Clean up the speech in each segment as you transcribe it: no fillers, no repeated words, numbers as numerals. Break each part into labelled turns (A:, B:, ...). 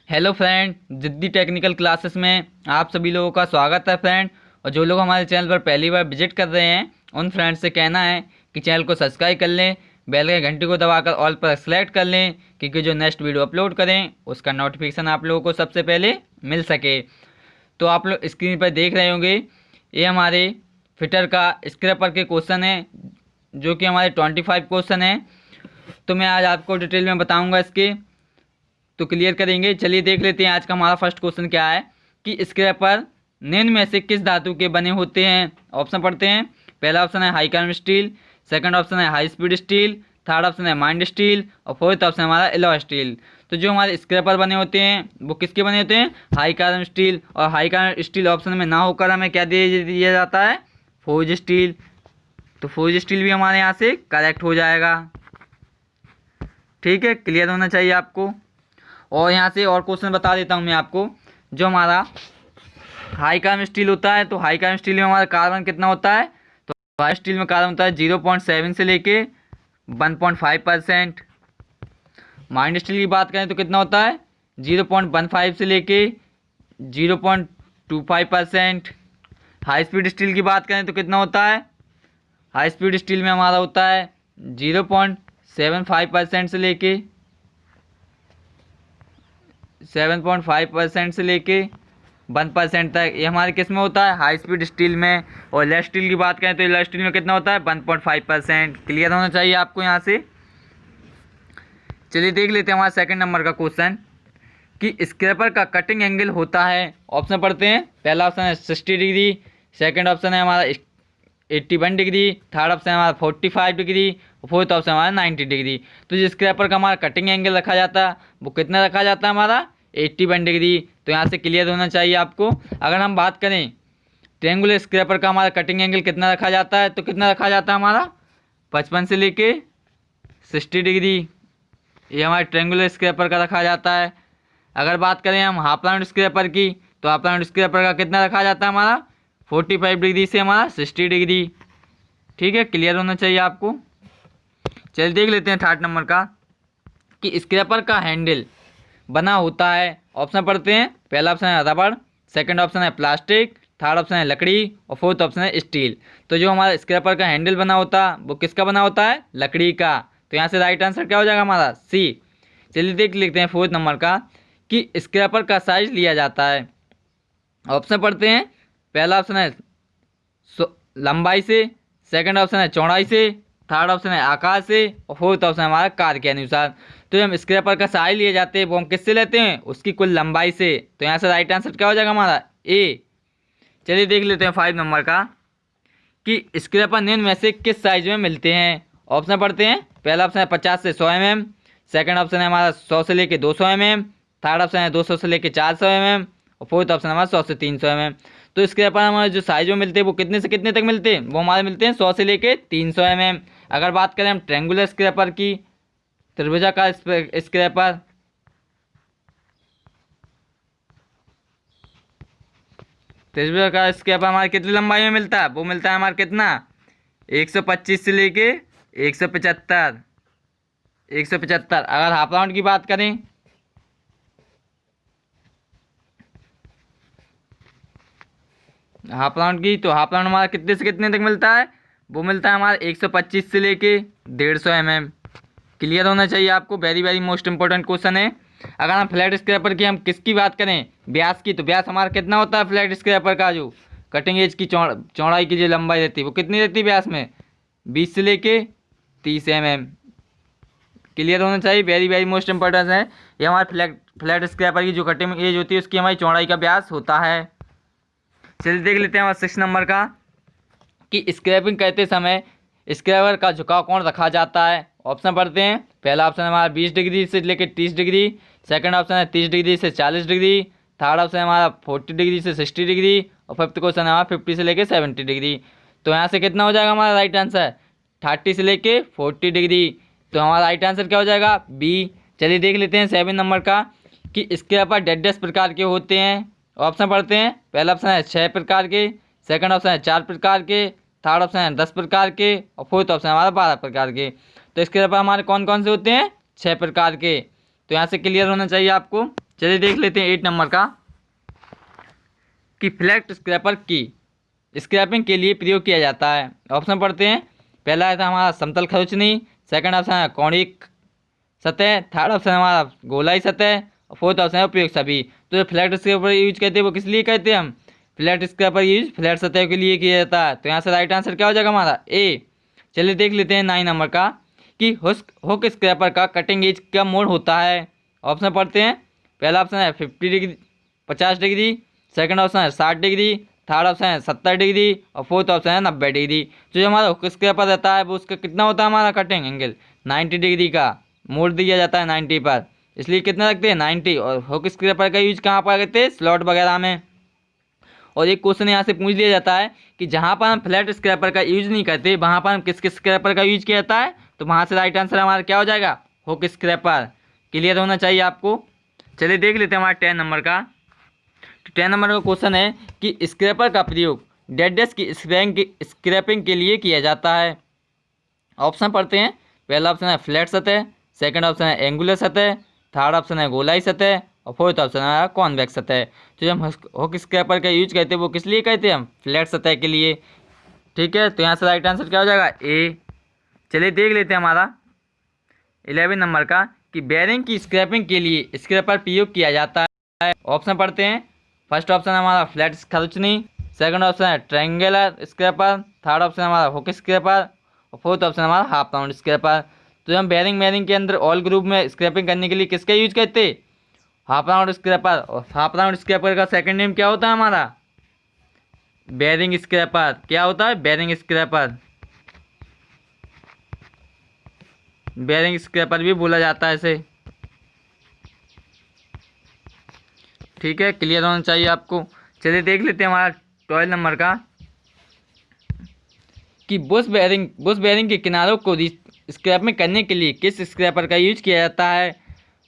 A: Hello friend, जिद्दी technical classes में आप सभी लोगों का स्वागत है फ्रेंड। और जो लोग हमारे चैनल पर पहली बार विजिट कर रहे हैं उन फ्रेंड्स से कहना है कि चैनल को सब्सक्राइब कर लें, बेल के घंटी को दबाकर ऑल पर सेलेक्ट कर लें, क्योंकि जो नेक्स्ट वीडियो अपलोड करें उसका नोटिफिकेशन आप लोगों को सबसे पहले मिल सके। तो आप लोग स्क्रीन पर देख रहे होंगे, ये हमारे फिटर का स्क्रैपर के क्वेश्चन है, जो कि हमारे 25 क्वेश्चन हैं। तो मैं आज आपको डिटेल में बताऊँगा, इसके तो क्लियर करेंगे। चलिए देख लेते हैं आज का हमारा फर्स्ट क्वेश्चन क्या है कि स्क्रैपर निम्न में से किस धातु के बने होते हैं। ऑप्शन पढ़ते हैं। पहला ऑप्शन है high carbon steel, second option है high speed steel, third option है माइंड स्टील और फोर्थ ऑप्शन हमारा एलॉय स्टील। तो जो हमारे स्क्रैपर बने होते हैं वो किसके बने होते हैं? High carbon steel. और हाई कार्बन स्टील ऑप्शन में ना होकर हमें क्या दे दिया जाता है? Forge steel. तो फोर्ज स्टील भी हमारे यहाँ से करेक्ट हो जाएगा। ठीक है, क्लियर होना चाहिए आपको। और यहाँ से और क्वेश्चन बता देता हूँ मैं आपको। जो हमारा हाई कार्बन स्टील होता है, तो हाई कार्बन स्टील में हमारा कार्बन कितना होता है? तो हाई स्टील में कार्बन होता है 0.7 से लेके 1.5%। माइंड स्टील की बात करें तो कितना होता है? 0.15 से लेके 0.25%। हाई स्पीड स्टील की बात करें तो कितना होता है? हाई स्पीड स्टील में हमारा होता है 0.75% से लेके 7.5% से लेके 1% तक। ये हमारे किस में होता है? हाई स्पीड स्टील में। और लेड स्टील की बात करें तो लेड स्टील में कितना होता है? 1.5%। क्लियर होना चाहिए आपको यहाँ से। चलिए देख लेते हैं हमारा सेकंड नंबर का क्वेश्चन कि स्क्रैपर का कटिंग एंगल होता है। ऑप्शन पढ़ते हैं। पहला ऑप्शन है 60 डिग्री, सेकेंड ऑप्शन है हमारा 81 डिग्री, थर्ड ऑप्शन है हमारा 45 डिग्री और फोर्थ ऑप्शन हमारा 90 डिग्री। तो जिस स्क्रैपर का हमारा कटिंग एंगल रखा जाता है वो कितना रखा जाता है? हमारा 81 डिग्री। तो यहाँ से क्लियर होना चाहिए आपको। अगर हम बात करें ट्रायंगुलर स्क्रैपर का हमारा कटिंग एंगल कितना रखा जाता है, तो कितना रखा जाता है हमारा? 55 से लेके 60 डिग्री। ये हमारे ट्रायंगुलर स्क्रैपर का रखा जाता है। अगर बात करें हम हाफ राउंड स्क्रैपर की, तो हाफ राउंड स्क्रैपर का कितना रखा जाता है हमारा? 45 डिग्री से हमारा 60 डिग्री। ठीक है, क्लियर होना चाहिए आपको। चलिए देख लेते हैं थर्ड नंबर का कि स्क्रैपर का हैंडल बना होता है। ऑप्शन पढ़ते हैं। पहला ऑप्शन है रबड़, सेकंड ऑप्शन है प्लास्टिक, थर्ड ऑप्शन है लकड़ी और फोर्थ ऑप्शन है स्टील। तो जो हमारा स्क्रैपर का हैंडल बना होता है वो किसका बना होता है? लकड़ी का। तो यहाँ से राइट आंसर क्या हो जाएगा हमारा? सी। चलिए देख लेते हैं फोर्थ नंबर का कि स्क्रैपर का साइज लिया जाता है। ऑप्शन पढ़ते हैं। पहला ऑप्शन है लंबाई से, सेकंड ऑप्शन है चौड़ाई से, थर्ड ऑप्शन है आकार से और फोर्थ ऑप्शन हमारा कार्य के अनुसार। तो हम स्क्रैपर का साइज लिए जाते हैं वो हम किससे लेते हैं? उसकी कुल लंबाई से। तो यहाँ से राइट आंसर क्या हो जाएगा हमारा? ए। चलिए देख लेते हैं 5 नंबर का कि स्क्रैपर निम्न में से किस साइज में मिलते हैं। ऑप्शन पढ़ते हैं। पहला ऑप्शन है 50 से 100 mm, सेकंड ऑप्शन है हमारा 100 से लेके 200 mm, थर्ड ऑप्शन है 200 से लेके 400 mm और फोर्थ ऑप्शन हमारा 100 से 300 mm। तो स्क्रैपर हमारे जो साइज में मिलते हैं वो कितने से कितने तक मिलते हैं? वो हमारे मिलते हैं 100 से लेके 300 mm। अगर बात करें हम ट्रायंगुलर स्क्रैपर की, त्रिभुजाकार स्क्रैपर, त्रिभुजाकार स्क्रैपर हमारे कितनी लंबाई में मिलता है? वो मिलता है हमारा कितना? 125 से लेके 175। 175। अगर हाफ राउंड की बात करें, हाफ राउंड की, तो हाफ राउंड हमारा कितने से कितने तक मिलता है? वो मिलता है हमारा 125 से लेके 150 mm। क्लियर होना चाहिए आपको। Very very most important question है। अगर हम फ्लैट स्क्रैपर की हम किसकी बात करें? व्यास की, तो व्यास हमारा कितना होता है फ्लैट स्क्रैपर का? जो कटिंग एज की चौड़ाई की जो लंबाई रहती है वो कितनी रहती है व्यास में? 20 से लेके 30 mm। क्लियर होना चाहिए। वेरी वेरी मोस्ट इंपॉर्टेंट है। ये हमारे फ्लैट स्क्रैपर की जो कटिंग एज होती है उसकी हमारी चौड़ाई का व्यास होता है। चलिए देख लेते हैं हमारा 6 नंबर का कि स्क्रैपिंग करते समय स्क्रैपर का झुकाव कोण रखा जाता है। ऑप्शन पढ़ते हैं। पहला ऑप्शन है हमारा 20 डिग्री से लेकर 30 डिग्री, सेकंड ऑप्शन है 30 डिग्री से 40 डिग्री, थर्ड ऑप्शन है हमारा 40 डिग्री से 60 डिग्री और फिफ्थ क्वेश्चन है हमारा 50 से लेकर 70 डिग्री। तो यहाँ से कितना हो जाएगा हमारा राइट आंसर? 30 से लेके 40 डिग्री। तो हमारा राइट आंसर क्या हो जाएगा? बी। चलिए देख लेते हैं 7 नंबर का कि स्क्रैपर डेढ़ प्रकार के होते हैं। ऑप्शन पढ़ते हैं। पहला ऑप्शन है 6 प्रकार के, सेकंड ऑप्शन है 4 प्रकार के, थर्ड ऑप्शन है 10 प्रकार के और फोर्थ ऑप्शन हमारा 12 प्रकार के। तो स्क्रैपर हमारे कौन कौन से होते हैं? 6 प्रकार के। तो यहाँ से क्लियर होना चाहिए आपको। चलिए देख लेते हैं 8 नंबर का कि फ्लैट स्क्रैपर की स्क्रैपिंग के लिए प्रयोग किया जाता है। ऑप्शन पढ़ते हैं। पहला है हमारा समतल खरोंचनी, सेकंड ऑप्शन है कोणिक सतह, थर्ड ऑप्शन है हमारा गोलाई सतह, और फोर्थ ऑप्शन है उपयुक्त सभी। तो जो फ्लैट स्क्रैपर यूज करते हैं वो किस लिए करते हैं हम? फ्लैट स्क्रैपर यूज फ्लैट सतह के लिए किया जाता है। तो यहाँ से राइट आंसर क्या हो जाएगा हमारा ए। चलिए देख लेते हैं 9 नंबर का कि हुक स्क्रैपर का कटिंग एज का मोड होता है। ऑप्शन पढ़ते हैं। पहला ऑप्शन है 50 डिग्री 50 डिग्री, सेकंड ऑप्शन है 60 डिग्री, थर्ड ऑप्शन है 70 डिग्री, और फोर्थ ऑप्शन है 90 डिग्री। तो जो हमारा हुक स्क्रैपर रहता है वो उसका कितना होता है हमारा कटिंग एंगल 90 डिग्री का मोड़ दिया जाता है 90 पर, इसलिए कितना रखते हैं 90। और हुक स्क्रैपर का यूज कहाँ पर करते हैं? स्लॉट वगैरह में। और एक क्वेश्चन यहाँ से पूछ लिया जाता है कि जहाँ पर हम फ्लैट स्क्रैपर का यूज नहीं करते वहाँ पर हम किस स्क्रैपर का यूज किया जाता है? तो वहाँ से राइट आंसर हमारा क्या हो जाएगा? Hook scraper. क्लियर होना चाहिए आपको। चलिए देख लेते हैं हमारा 10 नंबर का। तो 10 नंबर का क्वेश्चन है कि स्क्रैपर का प्रयोग डेड डेस्क की स्क्रैपिंग के लिए किया जाता है। ऑप्शन पढ़ते हैं। पहला ऑप्शन है फ्लैट सतह, सेकंड ऑप्शन है एंगुलर सतह, थर्ड ऑप्शन है गोलाई सतह, और फोर्थ ऑप्शन है कॉन्वेक्स सतह। तो जब हम हुक स्क्रैपर का यूज करते हैं वो किस लिए करते हैं? हम फ्लैट सतह के लिए। ठीक है, तो यहाँ से राइट आंसर क्या हो जाएगा ए। चलिए देख लेते हैं हमारा 11 नंबर का कि बेयरिंग की स्क्रैपिंग के लिए स्क्रैपर प्रयोग किया जाता है। ऑप्शन पढ़ते हैं। फर्स्ट ऑप्शन है हमारा फ्लैट खरोंचनी, सेकंड ऑप्शन है ट्रायंगुलर स्क्रैपर, थर्ड ऑप्शन है हमारा हुक स्क्रैपर, और फोर्थ ऑप्शन हमारा हाफ राउंड स्क्रैपर। तो हम बेयरिंग के अंदर ऑल ग्रुप में स्क्रैपिंग करने के लिए किसका यूज करते? Half round scraper. और हाफ राउंड स्क्रैपर का सेकंड नेम क्या होता है हमारा? Bearing scraper. क्या होता है? Bearing scraper. बेयरिंग स्क्रैपर भी बोला जाता है इसे। ठीक है, क्लियर होना चाहिए आपको। चलिए देख लेते हैं हमारा 12 नंबर का कि बुश बेयरिंग के किनारों को स्क्रैपिंग करने के लिए किस स्क्रैपर का यूज किया जाता है।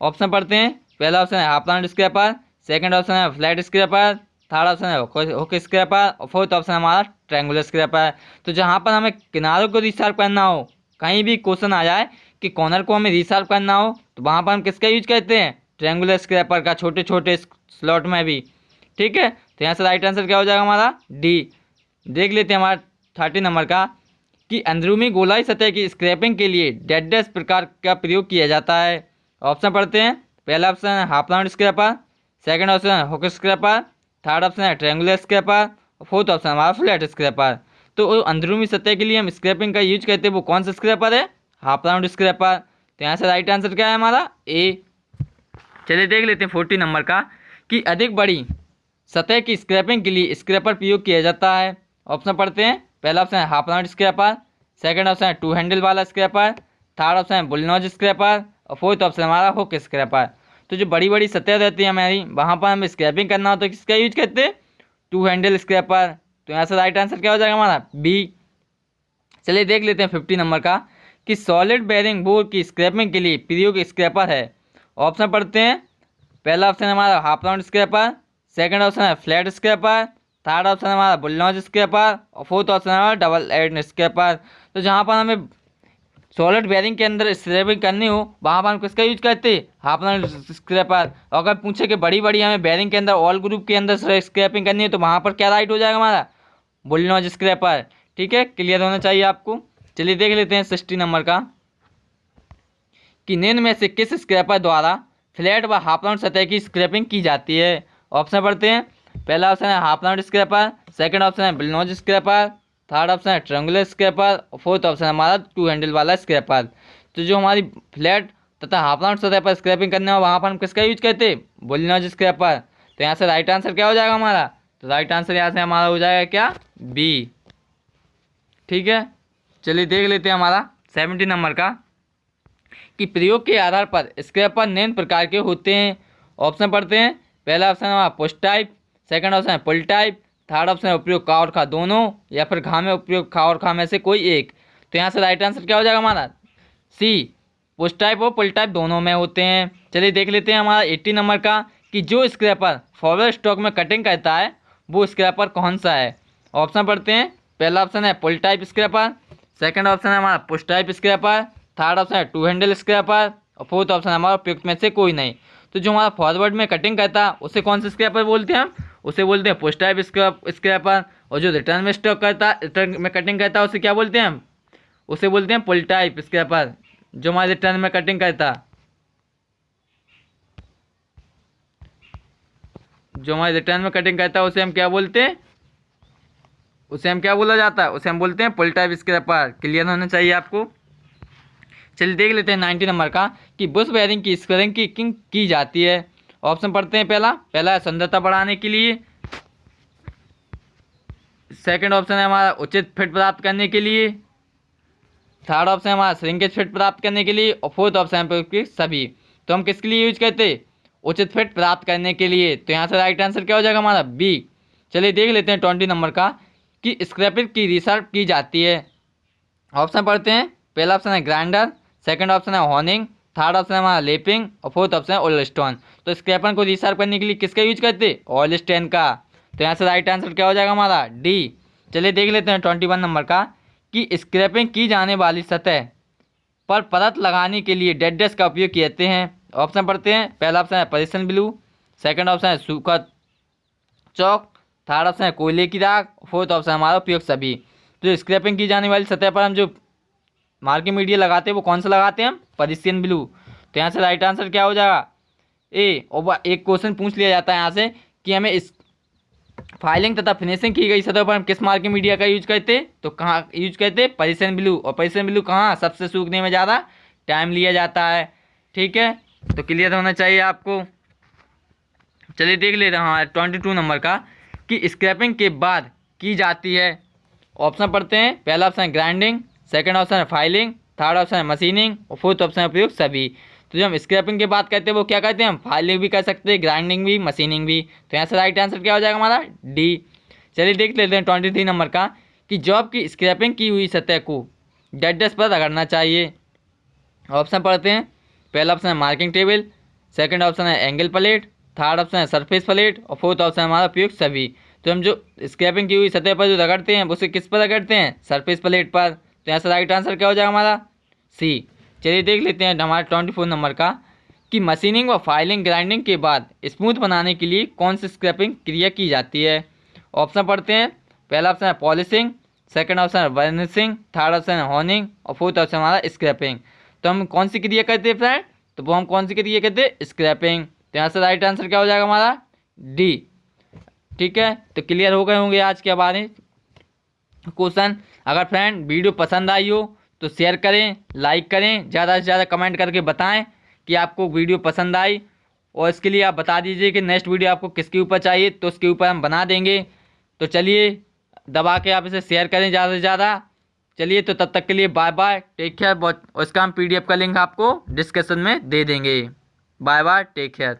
A: ऑप्शन पढ़ते हैं। पहला ऑप्शन है half round scraper, second option है फ्लैट स्क्रैपर, थर्ड ऑप्शन है हुक स्क्रैपर, और फोर्थ ऑप्शन है हमारा ट्रायंगुलर स्क्रैपर। तो जहाँ पर हमें किनारों को रिशार्प करना हो, कहीं भी क्वेश्चन आ जाए कि कॉर्नर को हमें रिशार्प करना हो, तो वहाँ पर हम किसका यूज करते हैं? ट्रायंगुलर स्क्रैपर का, छोटे छोटे स्लॉट में भी। ठीक है, तो यहाँ से राइट आंसर क्या हो जाएगा हमारा डी। देख लेते हैं हमारा 30 नंबर का कि अंदरूनी गोलाई सतह की स्क्रैपिंग के लिए डेड प्रकार का प्रयोग किया जाता है। ऑप्शन पढ़ते हैं। पहला ऑप्शन है half round scraper, second option है हुक स्क्रैपर, थर्ड ऑप्शन है ट्रायंगुलर स्क्रैपर, और फोर्थ ऑप्शन हमारा फ्लैट स्क्रैपर। तो अंदरूनी सतह के लिए हम स्क्रैपिंग का यूज करते हैं वो कौन सा स्क्रैपर है? Half round scraper. तो यहाँ से राइट आंसर क्या है हमारा ए। चलिए देख लेते हैं 40 नंबर का कि अधिक बड़ी सतह की स्क्रैपिंग के लिए स्क्रैपर प्रयोग किया जाता है। ऑप्शन पढ़ते हैं। पहला ऑप्शन है half round scraper, second option है 2 हैंडल वाला स्क्रैपर, थर्ड ऑप्शन है बुलनॉज स्क्रैपर, और फोर्थ ऑप्शन हमारा हुक स्क्रैपर। तो जो बड़ी बड़ी सतह रहती है हमारी, वहाँ पर हमें स्क्रैपिंग करना हो तो किसका यूज करते हैं? 2 हैंडल स्क्रैपर। तो यहाँ से राइट आंसर क्या हो जाएगा हमारा बी। चलिए देख लेते हैं 50 नंबर का कि सॉलिड बेयरिंग बोर्ड की स्क्रैपिंग के लिए प्रयोग स्क्रैपर है। ऑप्शन पढ़ते हैं। पहला ऑप्शन है हमारा half round scraper, second option है फ्लैट स्क्रैपर, थर्ड ऑप्शन है हमारा बुलनॉज स्क्रैपर, और फोर्थ ऑप्शन है हमारा डबल एंड स्क्रैपर। तो जहाँ पर हमें सॉलिड बेयरिंग के अंदर स्क्रैपिंग करनी हो वहाँ पर हम किसका यूज करते हैं? Half round scraper. और अगर पूछे कि बड़ी बड़ी हमें बेयरिंग के अंदर ऑल ग्रुप के अंदर स्क्रैपिंग करनी है तो वहाँ पर क्या राइट हो जाएगा हमारा? बुलनॉज स्क्रैपर। ठीक है, क्लियर होना चाहिए आपको। चलिए देख लेते हैं 60 नंबर का कि निम्न में से किस स्क्रैपर द्वारा फ्लैट व हाफ राउंड सतह की स्क्रैपिंग की जाती है। ऑप्शन पढ़ते हैं। पहला ऑप्शन है half round scraper, second option है बुलनॉज स्क्रैपर, थर्ड ऑप्शन है ट्रायंगुलर स्क्रैपर, और फोर्थ ऑप्शन है हमारा 2 हैंडल वाला स्क्रैपर। तो जो हमारी फ्लैट तथा हाफ राउंड सतह पर स्क्रैपिंग करने हो वहाँ पर हम किसका यूज करते हैं? बुलनॉज स्क्रैपर। तो यहाँ से राइट आंसर क्या हो जाएगा हमारा? तो राइट आंसर यहाँ से हमारा हो जाएगा क्या? बी। ठीक है, चलिए देख लेते हैं हमारा 70 नंबर का कि प्रयोग के आधार पर स्क्रैपर निम्न प्रकार के होते हैं। ऑप्शन पढ़ते हैं। पहला ऑप्शन है हमारा पुश टाइप, सेकंड ऑप्शन है पुल टाइप, थर्ड ऑप्शन है उपयोग खा और खा दोनों, या फिर घा में उपयोग खा और खा में से कोई एक। तो यहाँ से राइट आंसर क्या हो जाएगा हमारा सी। पुश टाइप और पुल टाइप दोनों में होते हैं। चलिए देख लेते हैं हमारा 80 नंबर का कि जो स्क्रैपर फॉरवर्ड स्ट्रोक में कटिंग करता है वो स्क्रैपर कौन सा है। ऑप्शन पढ़ते हैं। पहला ऑप्शन है पुल टाइप स्क्रैपर, सेकंड ऑप्शन है हमारा push type scraper, third option है 2 हैंडल स्क्रैपर, और फोर्थ ऑप्शन है हमारा उपयुक्त में से कोई नहीं। तो जो हमारा फॉरवर्ड में कटिंग करता है उसे कौन सा स्क्रैपर बोलते हैं हम? उसे बोलते हैं पुश टाइप स्क्रैपर। और जो रिटर्न में स्टॉक करता है, रिटर्न में कटिंग करता है, उसे क्या बोलते हैं हम? उसे बोलते हैं पुल टाइप स्क्रैपर। जो हमारे रिटर्न में कटिंग करता है, जो हमारे रिटर्न में कटिंग करता है, उसे हम क्या बोलते हैं? उसे हम क्या बोला जाता है? उसे हम बोलते हैं पुल टाइप स्क्रैपर। क्लियर होना चाहिए आपको। चलिए देख लेते हैं 90 नंबर का कि बुश बेयरिंग की स्क्वेरिंग की जाती है। ऑप्शन पढ़ते हैं। पहला है सुंदरता बढ़ाने के लिए। सेकंड ऑप्शन है हमारा उचित फिट प्राप्त करने के लिए। थर्ड ऑप्शन है हमारा श्रिंकेज फिट प्राप्त करने के लिए। और फोर्थ ऑप्शन है सभी। तो हम किसके लिए यूज करते? उचित फिट प्राप्त करने के लिए। तो यहाँ से राइट आंसर क्या हो जाएगा हमारा? बी। चलिए देख लेते हैं 20 नंबर का कि स्क्रैपिंग की रिसर्च की जाती है। ऑप्शन पढ़ते हैं। पहला ऑप्शन है ग्राइंडर, सेकंड ऑप्शन है हॉर्निंग, थर्ड ऑप्शन है हमारा लेपिंग और फोर्थ ऑप्शन है ऑयल स्टोन। तो स्क्रैपर को रिसर्च करने के लिए किसका यूज करते? ऑयल स्टोन का। तो यहाँ से राइट आंसर क्या हो जाएगा हमारा? डी। चलिए देख लेते हैं 21 नंबर का कि स्क्रैपिंग की जाने वाली सतह पर परत लगाने के लिए डेड का उपयोग किए हैं। ऑप्शन पढ़ते हैं। पहला ऑप्शन है परेशन ब्लू, सेकंड ऑप्शन है सूखा चौक, थर्ड ऑप्शन है कोयले की राख, फोर्थ ऑप्शन हमारा उपयोग सभी। तो स्क्रैपिंग की जाने वाली सतह पर हम जो मार्किंग मीडिया लगाते हैं वो कौन सा लगाते हैं हम? परेशियन ब्लू। तो यहाँ से राइट आंसर क्या हो जाएगा? ए। और एक क्वेश्चन पूछ लिया जाता है यहाँ से कि हमें इस फाइलिंग तथा फिनिशिंग की गई सतह पर हम किस मार्किंग मीडिया का यूज करते? तो कहाँ यूज करते? परेशियन ब्लू। और परेशियन ब्लू कहाँ सबसे सूखने में ज़्यादा टाइम लिया जाता है। ठीक है, तो क्लियर होना चाहिए आपको। चलिए देख लेते हैं हमारे 22 नंबर का कि स्क्रैपिंग के बाद की जाती है। ऑप्शन पढ़ते हैं। पहला ऑप्शन है ग्राइंडिंग, सेकंड ऑप्शन है फाइलिंग, थर्ड ऑप्शन है मशीनिंग और फोर्थ ऑप्शन है उपयोग सभी। तो जो हम स्क्रैपिंग की बात करते हैं वो क्या करते हैं? हम फाइलिंग भी कर सकते हैं, ग्राइंडिंग भी, मशीनिंग भी। तो यहाँ से राइट आंसर क्या हो जाएगा हमारा? डी। चलिए देख लेते हैं 23 नंबर का कि जॉब की स्क्रैपिंग की हुई सतह को डेड पर रगड़ना चाहिए। ऑप्शन पढ़ते हैं। पहला ऑप्शन है मार्किंग टेबल, सेकंड ऑप्शन है एंगल प्लेट, थर्ड ऑप्शन है सरफेस प्लेट और फोर्थ ऑप्शन है हमारा उपयोग सभी। तो हम जो स्क्रैपिंग की हुई सतह पर जो रगड़ते हैं उसे किस पर रगड़ते हैं? सरफेस प्लेट पर। तो यहाँ से राइट आंसर क्या हो जाएगा हमारा? सी। चलिए देख लेते हैं हमारे 24 नंबर का कि मशीनिंग व फाइलिंग ग्राइंडिंग के बाद स्मूथ बनाने के लिए कौन सी स्क्रैपिंग क्रिया की जाती है। ऑप्शन पढ़ते हैं। पहला ऑप्शन है पॉलिशिंग, सेकंड ऑप्शन है वर्निशिंग, थर्ड ऑप्शन है हॉर्निंग और फोर्थ ऑप्शन हमारा स्क्रैपिंग। तो हम कौन सी क्रिया करते हैं फ्रेंड? तो वो हम कौन सी क्रिया करते हैं? स्क्रैपिंग। तो यहाँ से राइट आंसर क्या हो जाएगा हमारा? डी। ठीक है, तो क्लियर हो गए होंगे आज के हमारे क्वेश्चन। अगर फ्रेंड वीडियो पसंद आई हो तो शेयर करें, लाइक करें, ज़्यादा से ज़्यादा कमेंट करके बताएं कि आपको वीडियो पसंद आई। और इसके लिए आप बता दीजिए कि नेक्स्ट वीडियो आपको किसके ऊपर चाहिए, तो उसके ऊपर हम बना देंगे। तो चलिए दबा के आप इसे शेयर करें ज़्यादा से ज़्यादा। चलिए तो तब तक के लिए बाय बाय, टेक केयर। और इसका हम PDF का लिंक आपको डिस्क्रिप्शन में दे देंगे। Bye bye, take care.